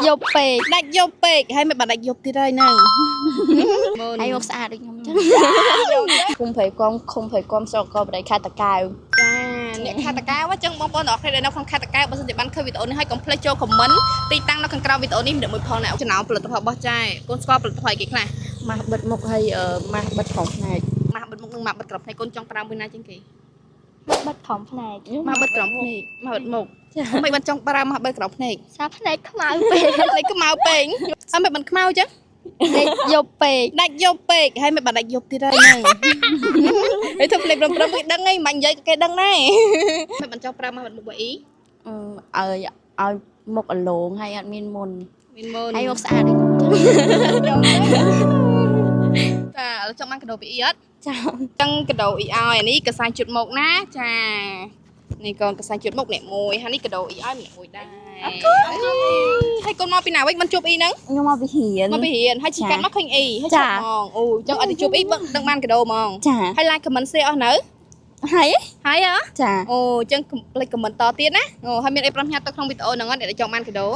យកពេកដាច់យកពេកហើយមិនបាត់ដាច់យកទៀតហើយហ្នឹងហើយមកស្អាតដូចខ្ញុំចឹងគុំភ័យគំស្រកក៏បដិខាតកៅចាអ្នកខាតកៅអញ្ចឹងបងប្អូនអ្នកនៅក្នុងខាតកៅបើសិនជាបានឃើញវីដេអូនេះហើយកុំភ្លេចចូលខមមិនទីតាំងនៅខាងក្រោមវីដេអូនេះមានមួយផងអ្នកចំណោមផលិតផលរបស់ចាកូនស្គាល់ផលិតផលគេខ្លះ ម៉ាស់បិទមុខហើយម៉ាស់បិទក្នុងផ្នែក ម៉ាស់បិទមុខនិងម៉ាស់បិទក្រោមភ្នែកកូនចង់ប្រើមួយណាជាងគេ បិទក្នុងផ្នែក ម៉ាស់បិទក្រោមភ្នែកម៉ាស់បិទមុខមិនបានចង់ប្រើម៉ាស់បិទក្រោមភ្នែក សាផ្នែកខ្មៅពេក លេខខ្មៅពេកអត់មិនបានខ្មៅចឹង យកពេក ដាច់យកពេកហើយមិនបានដាច់យកទៀតហើយហ្នឹងហើយធ្វើភ្លេចព្រមគេដឹងហើយមិននិយាយក៏គេដឹងដែរមិនបានចង់ប្រើម៉ាស់បិទមុខអី ឲ្យមុខអលងហើយអត់មានមុន មានមុន ហើយមកស្អាតដូចខ្ញុំចឹង ចាចង់បានកាដូពីអ៊ីអត់ ចា ចឹងកាដូអ៊ីឲ្យអានេះកសាយជុតមុខណាចានេះកូនកសាយជុតមុខអ្នកមួយហើយនេះកាដូអ៊ីឲ្យអ្នកមួយដែរអរគុណហើយកូនមកពីណាវិញមិនជួបអ៊ីហ្នឹង ខ្ញុំមកពីរៀន មកពីរៀនហើយជីកាត់មកឃើញអ៊ីហើយចាប់ហ្មងអូចឹងអត់ទៅជួបអ៊ីដឹងបានកាដូហ្មង ចា ហើយ like comment share អស់នៅ ហើយ ហើយហ៎ ចា អូចឹងកុំភ្លេច comment តទៀតណាអូហើយមានអីប្រាប់ញ៉ាំទៅក្នុងវីដេអូហ្នឹងអ្នកដែលចង់បានកាដូ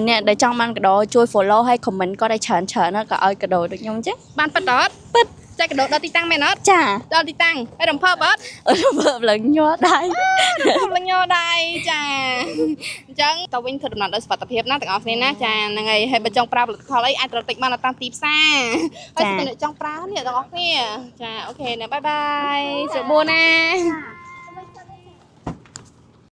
អ្នកដែលចង់បានកាដូជួយ follow ហើយ comment ក៏ឲ្យច្រើនណាក៏ឲ្យកាដូដូចខ្ញុំចឹង បានប៉ិតអត់ប៉ិតចែកកាដូដល់ទីតាំងមែនអត់ ចា ដល់ទីតាំងហើយរំភើបអត់ មើលឡើងញ័រដៃ លញដៃចាអញ្ចឹងតើវិញធ្វើដំណើរដោយសុវត្ថិភាពណាទាំងអស់គ្នាណាចាហ្នឹងហើយហើយបើចង់ប្រើផលិតផលអីអាចត្រូវតិចបានតាមទីផ្សារហើយអ្នកចង់ប្រើនេះទាំងអស់គ្នាចាអូខេណាបាយបាយសុខបួនណា